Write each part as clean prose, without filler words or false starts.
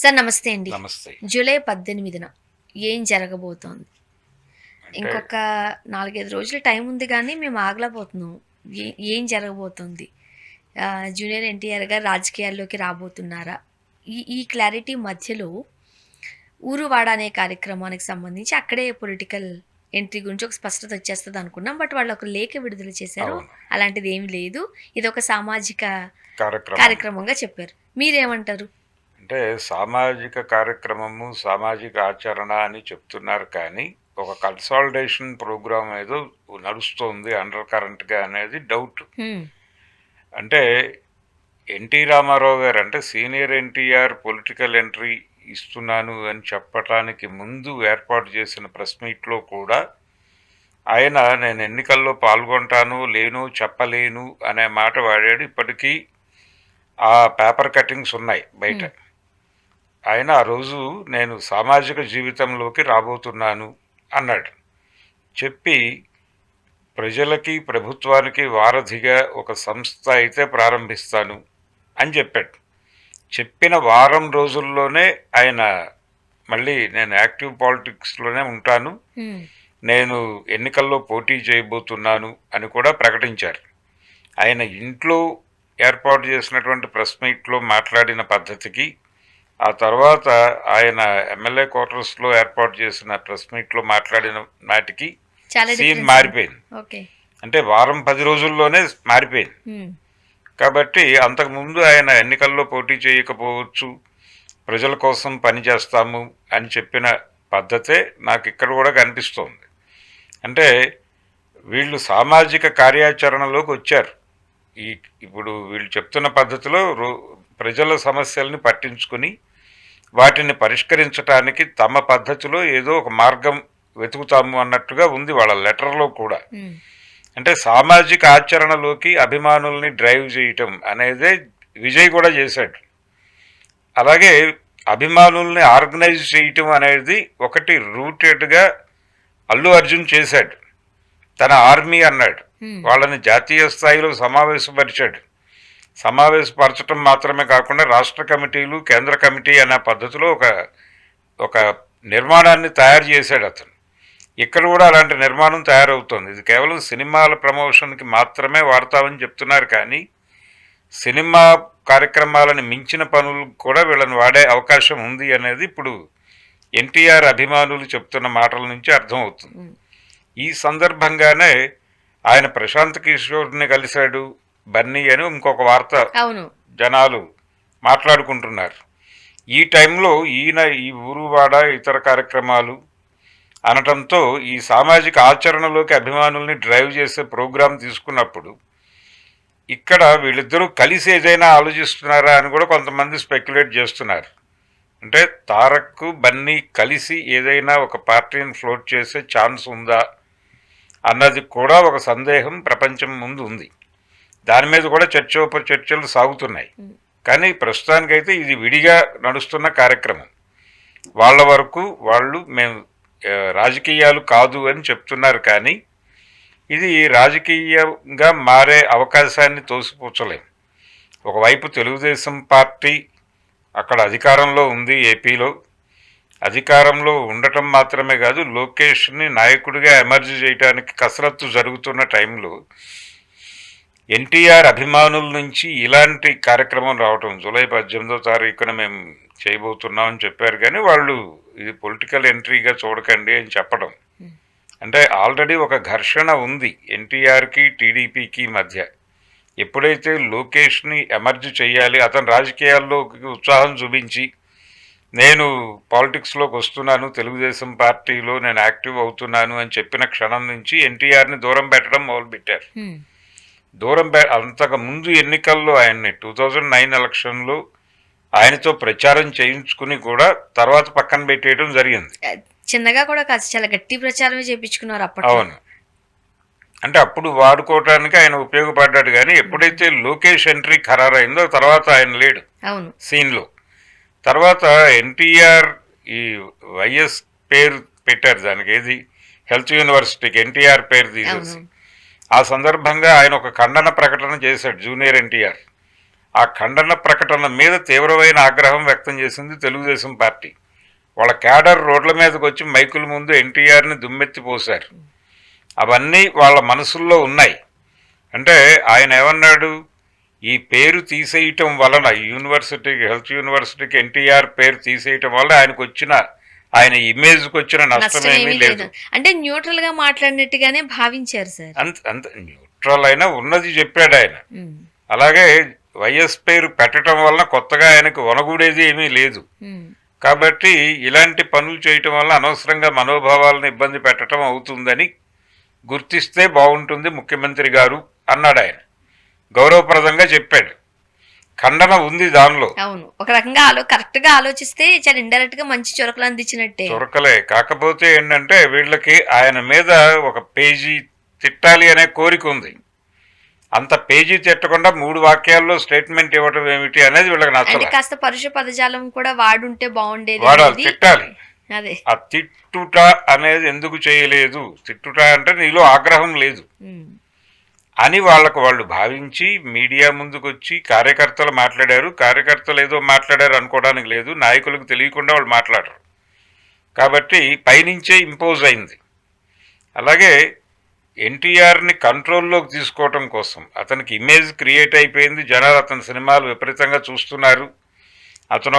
Sir నమస్తే అండి. నమస్తే. జూలై 18న ఏం జరగబోతోంది? అంటే ఇంకొక 4, 5 రోజులు టైం ఉంది గానీ మేము ఆగలేకపోతున్నాం. ఏం జరగబోతోంది? జూనియర్ ఎన్టీఆర్ గారు రాజకీయాల్లోకి రాబోతున్నారా? ఈ ఈ క్లారిటీ మధ్యలో 'ఊరువాడ' అనే కార్యక్రమానికి సంబంధించి అక్కడే పొలిటికల్ ఎంట్రీ గురించి ఒక స్పష్టత వచ్చేస్తదనుకున్నాం. బట్ వాళ్ళు ఒక లేఖ విడుదల చేశారు. అవును. అలాంటిదేమీ లేదు. ఇదొక సామాజిక కార్యక్రమం. కార్యక్రమంగా చెప్పారు. మీరేమంటారు? అంటే సామాజిక కార్యక్రమము, సామాజిక ఆచరణ అని చెప్తున్నారు కానీ, ఒక కన్సాలిడేషన్ ప్రోగ్రామ్ ఏదో నడుస్తోంది అండర్ కరెంట్‌గా అనేది డౌట్. హ్మ్. అంటే ఎన్టీ రామారావు గారు అంటే సీనియర్ ఎన్టీఆర్ పొలిటికల్ ఎంట్రీ ఇస్తున్నాను అని చెప్పటానికి ముందు ఏర్పాటు చేసిన ప్రెస్ మీట్‌లో కూడా ఆయన నేను ఎన్నికల్లో పాల్గొంటాను, లేను, చెప్పలేను అనే మాట వాడాడు. ఇప్పటికీ ఆ పేపర్ కట్టింగ్స్ ఉన్నాయి బయట. హ్మ్. ఆయన ఆ రోజు నేను సామాజిక జీవితంలోకి రాబోతున్నాను అన్నాడు. చెప్పి ప్రజలకి, ప్రభుత్వానికి వారధిగా ఒక సంస్థ అయితే ప్రారంభిస్తాను అని చెప్పాడు. చెప్పిన వారం రోజుల్లోనే ఆయన మళ్ళీ నేను యాక్టివ్ పాలిటిక్స్లోనే ఉంటాను, హ్మ్. నేను ఎన్నికల్లో పోటీ చేయబోతున్నాను అని కూడా ప్రకటించారు. ఆయన ఇంట్లో ఏర్పాటు చేసినటువంటి ప్రెస్ మీట్లో మాట్లాడిన పద్ధతికి, ఆ తర్వాత ఆయన ఎమ్మెల్యే క్వార్టర్స్లో ఏర్పాటు చేసిన ప్రెస్ మీట్లో మాట్లాడిన నాటికి చాలా సీన్ డిఫరెన్స్ ఉంది. మారిపోయింది. ఓకే. అంటే వారం 10 రోజుల్లోనే మారిపోయింది. హ్మ్. కాబట్టి అంతకుముందు ఆయన ఎన్నికల్లో పోటీ చేయకపోవచ్చు, ప్రజల కోసం పనిచేస్తాము అని చెప్పిన పద్ధతే నాకు ఇక్కడ కూడా కనిపిస్తోంది. అంటే వీళ్ళు సామాజిక కార్యాచరణలోకి వచ్చారు. ఈ ఇప్పుడు వీళ్ళు చెప్తున్న పద్ధతిలో ప్రజల సమస్యల్ని పట్టించుకుని వాటిని పరిష్కరించటానికి తమ పద్ధతిలో ఏదో ఒక మార్గం వెతుకుతాము అన్నట్టుగా ఉంది వాళ్ళ లెటర్లో కూడా. హ్మ్. అంటే సామాజిక ఆచరణలోకి అభిమానుల్ని డ్రైవ్ చేయటం అనేదే విజయ్ కూడా చేశాడు. అలాగే అభిమానుల్ని ఆర్గనైజ్ చేయటం అనేది ఒకటి రూటెడ్గా అల్లు అర్జున్ చేశాడు. తన ఆర్మీ అన్నాడు. హ్మ్. వాళ్ళని జాతీయ స్థాయిలో సమావేశపరిచాడు. సమావేశపరచడం మాత్రమే కాకుండా రాష్ట్ర కమిటీలు, కేంద్ర కమిటీ అనే పద్ధతిలో ఒక ఒక నిర్మాణాన్ని తయారు చేశాడు అతను. ఇక్కడ కూడా అలాంటి నిర్మాణం తయారవుతోంది. ఇది కేవలం సినిమాల ప్రమోషన్కి మాత్రమే వాడతామని చెప్తున్నారు కానీ సినిమా కార్యక్రమాలను మించిన పనులు కూడా వీళ్ళని వాడే అవకాశం ఉంది అనేది ఇప్పుడు ఎన్టీఆర్ అభిమానులు చెప్తున్న మాటల నుంచి అర్థమవుతుంది. హ్మ్. ఈ సందర్భంగానే ఆయన ప్రశాంత్ కిషోర్ని కలిశాడు, బన్నీ అని ఇంకొక వార్త అవును. జనాలు మాట్లాడుకుంటున్నారు. ఈ టైంలో ఈయన ఈ ఊరువాడ ఇతర కార్యక్రమాలు అనటంతో ఈ సామాజిక ఆచరణలోకి అభిమానుల్ని డ్రైవ్ చేసే ప్రోగ్రాం తీసుకున్నప్పుడు ఇక్కడ వీళ్ళిద్దరూ కలిసి ఏదైనా ఆలోచిస్తున్నారా అని కూడా కొంతమంది స్పెక్యులేట్ చేస్తున్నారు. అంటే తారక్, బన్నీ కలిసి ఏదైనా ఒక పార్టీని ఫ్లోట్ చేసే ఛాన్స్ ఉందా అన్నది కూడా ఒక సందేహం ప్రపంచం ముందు ఉంది. దాని మీద కూడా చర్చలు సాగుతున్నాయి. హ్మ్. కానీ ప్రస్తుతానికైతే ఇది విడిగా నడుస్తున్న కార్యక్రమం. వాళ్ళ వరకు వాళ్ళు మేము రాజకీయాలు కాదు అని చెప్తున్నారు కానీ ఇది రాజకీయంగా మారే అవకాశాన్ని తోసిపుచ్చలేం. ఒకవైపు తెలుగుదేశం పార్టీ అక్కడ అధికారంలో ఉంది ఏపీలో. అధికారంలో ఉండటం మాత్రమే కాదు, లోకేష్ని నాయకుడిగా ఎమర్జ్ చేయడానికి కసరత్తు జరుగుతున్న టైంలో ఎన్టీఆర్ అభిమానుల నుంచి ఇలాంటి కార్యక్రమం రావటం, జూలై 18వ తారీఖున మేము చేయబోతున్నామని చెప్పారు కానీ వాళ్ళు ఇది పొలిటికల్ ఎంట్రీగా చూడకండి అని చెప్పడం. హ్మ్. అంటే ఆల్రెడీ ఒక ఘర్షణ ఉంది ఎన్టీఆర్కి టీడీపీకి మధ్య. ఎప్పుడైతే లోకేష్ని ఎమర్జ్ చేయాలి, అతను రాజకీయాల్లోకి ఉత్సాహం చూపించి నేను పాలిటిక్స్లోకి వస్తున్నాను, తెలుగుదేశం పార్టీలో నేను యాక్టివ్ అవుతున్నాను అని చెప్పిన క్షణం నుంచి ఎన్టీఆర్ని దూరం పెట్టడం మొదలుపెట్టారు. హ్మ్. అంతకు ముందు ఎన్నికల్లో ఆయన్ని 2009 ఎలక్షన్లో ఆయనతో ప్రచారం చేయించుకుని కూడా తర్వాత పక్కన పెట్టేయడం జరిగింది. చిన్నగా కూడా కాదు, చాలా గట్టి ప్రచారమే చేపించుకున్నారు అప్పట్లో. అవును. అంటే అప్పుడు వాడుకోవటానికి ఆయన ఉపయోగపడ్డాడు కానీ ఎప్పుడైతే లోకేష్ ఎంట్రీ ఖరారైందో తర్వాత ఆయన లేడు అవును. సీన్లో. తర్వాత ఎన్టీఆర్ ఈ వైఎస్ పేరు పెట్టారు దానికి, ఏది హెల్త్ యూనివర్సిటీకి ఎన్టీఆర్ పేరు తీసేసి. అవును. ఆ సందర్భంగా ఆయన ఒక ఖండన ప్రకటన చేశాడు జూనియర్ ఎన్టీఆర్. ఆ ఖండన ప్రకటన మీద తీవ్రమైన ఆగ్రహం వ్యక్తం చేసింది తెలుగుదేశం పార్టీ. వాళ్ళ క్యాడర్ రోడ్ల మీదకి వచ్చి మైకుల ముందు ఎన్టీఆర్ని దుమ్మెత్తిపోశారు. అవన్నీ వాళ్ళ మనసుల్లో ఉన్నాయి. అంటే ఆయన ఏమన్నాడు, ఈ పేరు తీసేయటం వలన యూనివర్సిటీకి, హెల్త్ యూనివర్సిటీకి ఎన్టీఆర్ పేరు తీసేయటం వల్ల ఆయన ఇమేజ్కి వచ్చిన నష్టమేమీ లేదు. అంటే న్యూట్రల్ గా మాట్లాడినట్టుగానే భావించారు సార్. అంత న్యూట్రల్ అయినా ఉన్నది చెప్పాడు ఆయన. అలాగే వైఎస్ పేరు పెట్టడం వలన కొత్తగా ఆయనకు వనగూడేది ఏమీ లేదు. కాబట్టి ఇలాంటి పనులు చేయటం వల్ల అనవసరంగా మనోభావాలను ఇబ్బంది పెట్టడం అవుతుందని గుర్తిస్తే బాగుంటుంది ముఖ్యమంత్రి గారు అన్నాడు ఆయన. గౌరవప్రదంగా చెప్పాడు. ఖండన ఉంది దానిలో. అవును, ఒక రకంగా కరెక్ట్ గా ఆలోచిస్తే చాలా ఇండైరెక్ట్ గా మంచి చురకలు అందించినట్టే. చురకలే. కాకపోతే ఏంటంటే వీళ్ళకి ఆయన మీద ఒక పేజీ తిట్టాలి అనే కోరిక ఉంది. అంత పేజీ తిట్టకుండా 3 వాక్యాల్లో స్టేట్మెంట్ ఇవ్వటం ఏమిటి అనేది వీళ్ళకి నచ్చలేదు. కాస్త పరుష పదజాలం కూడా వాడుంటే బాగుండేది. వాడాలి, తిట్టాలి. అదే ఆ తిట్టుట అనేది ఎందుకు చేయలేదు, తిట్టుట అంటే నీలో ఆగ్రహం లేదు అని వాళ్ళు భావించి మీడియా ముందుకు వచ్చి కార్యకర్తలు మాట్లాడారు. కార్యకర్తలు ఏదో మాట్లాడారు అనుకోవడానికి లేదు, నాయకులకు తెలియకుండా వాళ్ళు మాట్లాడరు. కాబట్టి పైనుంచే ఇంపోజ్ అయింది. అలాగే ఎన్టీఆర్ని కంట్రోల్లోకి తీసుకోవటం కోసం అతనికి ఇమేజ్ క్రియేట్ అయిపోయింది. జనాలు అతని సినిమాలు విపరీతంగా చూస్తున్నారు. అతను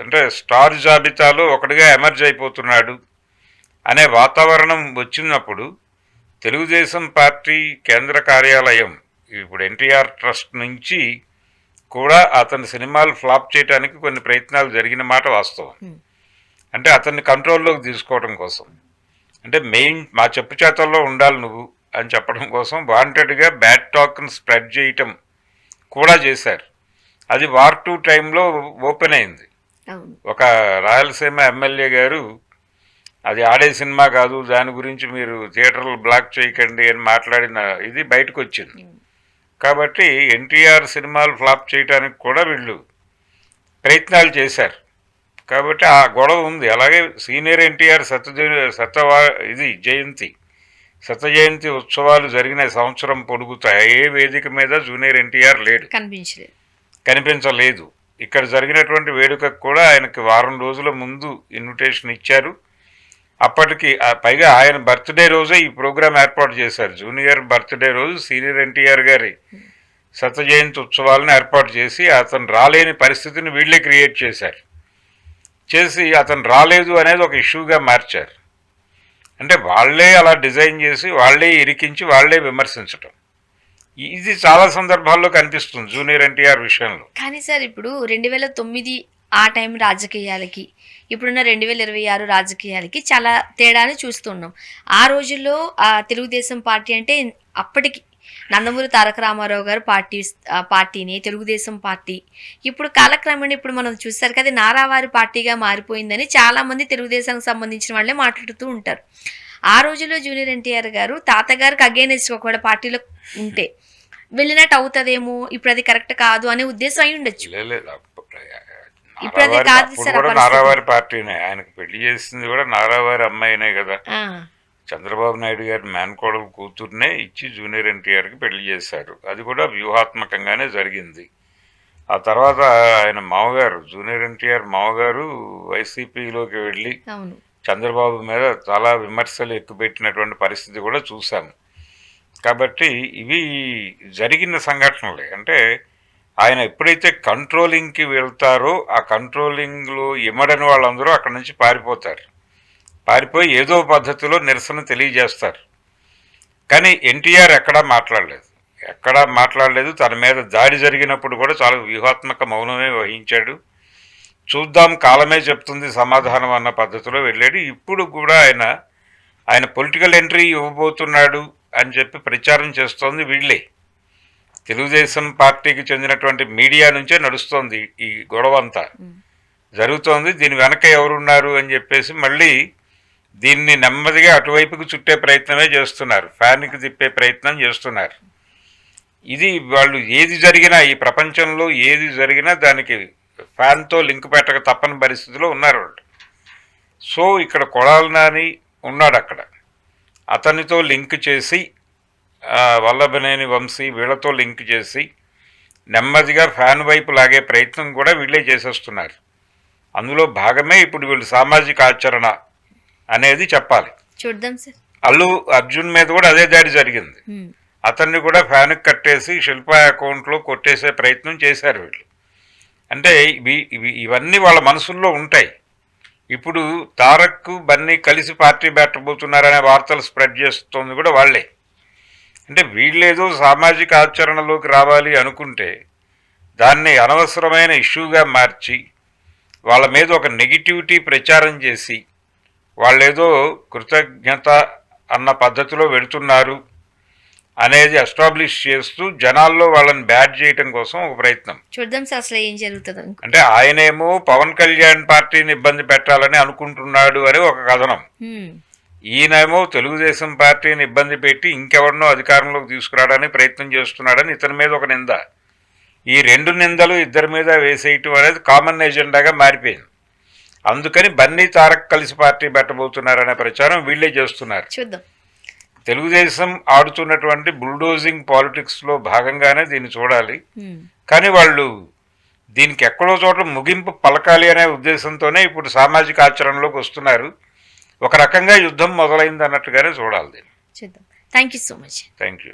అంటే స్టార్ జాబితాలో ఒకటిగా ఎమర్జ్ అయిపోతున్నాడు అనే వాతావరణం వచ్చినప్పుడు తెలుగుదేశం పార్టీ కేంద్ర కార్యాలయం ఇప్పుడు ఎన్టీఆర్ ట్రస్ట్ నుంచి కూడా అతని సినిమాలు ఫ్లాప్ చేయడానికి కొన్ని ప్రయత్నాలు జరిగిన మాట వాస్తవం. అంటే అతన్ని కంట్రోల్లోకి తీసుకోవడం కోసం, అంటే మెయిన్ మా చెప్పు చేతల్లో ఉండాలి నువ్వు అని చెప్పడం కోసం వాంటెడ్గా బ్యాడ్ టాక్ని స్ప్రెడ్ చేయటం కూడా చేశారు. అది వార్ 2 టైంలో ఓపెన్ అయింది. ఒక రాయలసీమ ఎమ్మెల్యే గారు అది ఆడే సినిమా కాదు, దాని గురించి మీరు థియేటర్లు బ్లాక్ చేయకండి అని మాట్లాడిన ఇది బయటకు వచ్చింది. కాబట్టి ఎన్టీఆర్ సినిమాలు ఫ్లాప్ చేయడానికి కూడా వీళ్ళు ప్రయత్నాలు చేశారు. కాబట్టి ఆ గొడవ ఉంది. అలాగే సీనియర్ ఎన్టీఆర్ శత జయంతి ఉత్సవాలు జరిగిన సంవత్సరం పొడుగుతాయి. ఏ వేదిక మీద జూనియర్ ఎన్టీఆర్ లేడు, కనిపించలేదు. ఇక్కడ జరిగినటువంటి వేడుకకు కూడా ఆయనకి వారం రోజుల ముందు ఇన్విటేషన్ ఇచ్చారు. అప్పటికి పైగా ఆయన బర్త్డే రోజే ఈ ప్రోగ్రాం ఏర్పాటు చేశారు. జూనియర్ బర్త్డే రోజు సీనియర్ ఎన్టీఆర్ గారి శత జయంతి ఉత్సవాలను ఏర్పాటు చేసి అతను రాలేని పరిస్థితిని వీళ్ళే క్రియేట్ చేసి అతను రాలేదు అనేది ఒక ఇష్యూగా మార్చారు. అంటే వాళ్లే అలా డిజైన్ చేసి వాళ్లే ఇరికించి వాళ్లే విమర్శించటం, ఇది చాలా సందర్భాల్లో కనిపిస్తుంది జూనియర్ ఎన్టీఆర్ విషయంలో. కానీ సార్ ఇప్పుడు 2009 ఆ టైం రాజకీయాలకి ఇప్పుడున్న 2026 రాజకీయాలకి చాలా తేడాని చూస్తున్నాం. ఆ రోజుల్లో తెలుగుదేశం పార్టీ అంటే అప్పటికి నందమూరి తారక రామారావు గారు పార్టీని తెలుగుదేశం పార్టీ ఇప్పుడు కాలక్రమేణా ఇప్పుడు మనం చూస్తారు కదా నారావారి పార్టీగా మారిపోయిందని చాలామంది తెలుగుదేశానికి సంబంధించిన వాళ్ళే మాట్లాడుతూ ఉంటారు. ఆ రోజుల్లో జూనియర్ ఎన్టీఆర్ గారు తాతగారికి అగైనెస్ట్ ఒకవేళ పార్టీలో ఉంటే వెళ్ళినట్టు అవుతుందేమో, ఇప్పుడు అది కరెక్ట్ కాదు అనే ఉద్దేశం అయి ఉండొచ్చు. ఇప్పుడు అది కాదు సార్, నారావారి పార్టీనే. ఆయనకు పెళ్లి చేసింది కూడా నారావారి అమ్మాయినే కదా. చంద్రబాబు నాయుడు గారి మేనకోడలు కూతుర్నే ఇచ్చి జూనియర్ ఎన్టీఆర్కి పెళ్లి చేశారు. అది కూడా వ్యూహాత్మకంగానే జరిగింది. ఆ తర్వాత ఆయన మామగారు జూనియర్ ఎన్టీఆర్ మామగారు వైసీపీలోకి వెళ్ళి చంద్రబాబు మీద చాలా విమర్శలు ఎక్కుపెట్టినటువంటి పరిస్థితి కూడా చూశాము. కాబట్టి ఇవి జరిగిన సంఘటనలే. అంటే ఆయన ఎప్పుడైతే కంట్రోలింగ్కి వెళ్తారో ఆ కంట్రోలింగ్లో ఇమ్మడని వాళ్ళందరూ అక్కడి నుంచి పారిపోయి ఏదో పద్ధతిలో నిరసన తెలియజేస్తారు. కానీ ఎన్టీఆర్ ఎక్కడా మాట్లాడలేదు. తన మీద దాడి జరిగినప్పుడు కూడా చాలా వ్యూహాత్మక మౌనమే వహించాడు. చూద్దాం కాలమే చెప్తుంది సమాధానం అన్న పద్ధతిలో వెళ్ళాడు. ఇప్పుడు కూడా ఆయన పొలిటికల్ ఎంట్రీ ఇవ్వబోతున్నాడు అని చెప్పి ప్రచారం చేస్తోంది వీళ్ళే. తెలుగుదేశం పార్టీకి చెందినటువంటి మీడియా నుంచే నడుస్తోంది ఈ గొడవ అంతా జరుగుతోంది. దీని వెనక ఎవరున్నారు అని చెప్పేసి మళ్ళీ దీన్ని నెమ్మదిగా అటువైపుకి చుట్టే ప్రయత్నమే చేస్తున్నారు, ఫ్యాన్కి తిప్పే ప్రయత్నం చేస్తున్నారు. ఇది వాళ్ళు ఏది జరిగినా ఈ ప్రపంచంలో ఏది జరిగినా దానికి ఫ్యాన్తో లింక్ పెట్టక తప్పని పరిస్థితిలో ఉన్నారు వాళ్ళు. సో ఇక్కడ కొడాలి నాని ఉన్నాడు అక్కడ, అతనితో లింక్ చేసి వల్లభనేని వంశీ వీళ్ళతో లింక్ చేసి నెమ్మదిగా ఫ్యాన్ వైపు లాగే ప్రయత్నం కూడా వీళ్ళే చేసేస్తున్నారు. అందులో భాగమే ఇప్పుడు వీళ్ళు సామాజిక ఆచరణ అనేది చెప్పాలి. చూద్దాం సార్. అల్లు అర్జున్ మీద కూడా అదే దాడి జరిగింది. అతన్ని కూడా ఫ్యాన్కి కట్టేసి శిల్ప అకౌంట్లో కొట్టేసే ప్రయత్నం చేశారు వీళ్ళు. అంటే ఇవన్నీ వాళ్ళ మనసుల్లో ఉంటాయి. ఇప్పుడు తారక్ బన్నీ కలిసి పార్టీ పెట్టబోతున్నారనే వార్తలు స్ప్రెడ్ చేస్తుంది కూడా వాళ్ళే. అంటే వీళ్ళేదో సామాజిక ఆచరణలోకి రావాలి అనుకుంటే దాన్ని అనవసరమైన ఇష్యూగా మార్చి వాళ్ళ మీద ఒక నెగిటివిటీ ప్రచారం చేసి వాళ్ళేదో కృతజ్ఞత అన్న పద్ధతిలో వెళుతున్నారు అనేది ఎస్టాబ్లిష్ చేస్తూ జనాల్లో వాళ్ళని బ్యాడ్ చేయటం కోసం ఒక ప్రయత్నం. చూద్దాం సార్ అసలు ఏం జరుగుతుందో. అంటే ఆయనేమో పవన్ కళ్యాణ్ పార్టీని ఇబ్బంది పెట్టాలని అనుకుంటున్నాడు అని ఒక కథనం. ఈయనేమో తెలుగుదేశం పార్టీని ఇబ్బంది పెట్టి ఇంకెవరినో అధికారంలోకి తీసుకురావడానికి ప్రయత్నం చేస్తున్నాడని ఇతని మీద ఒక నింద. ఈ రెండు నిందలు ఇద్దరి మీద వేసేయటం అనేది కామన్ ఎజెండాగా మారిపోయింది. అందుకని బన్నీ తారక్ కలిసి పార్టీ పెట్టబోతున్నారనే ప్రచారం వీళ్ళే చేస్తున్నారు. చూద్దాం. తెలుగుదేశం ఆడుతున్నటువంటి బుల్డోజింగ్ పాలిటిక్స్లో భాగంగానే దీన్ని చూడాలి. కానీ వాళ్ళు దీనికి ఎక్కడో చోట ముగింపు పలకాలి అనే ఉద్దేశంతోనే ఇప్పుడు సామాజిక ఆచరణలోకి వస్తున్నారు. ఒక రకంగా యుద్ధం మొదలైంది అన్నట్టుగానే చూడాలి దీన్ని. చూద్దాం. Thank you so much. Thank you.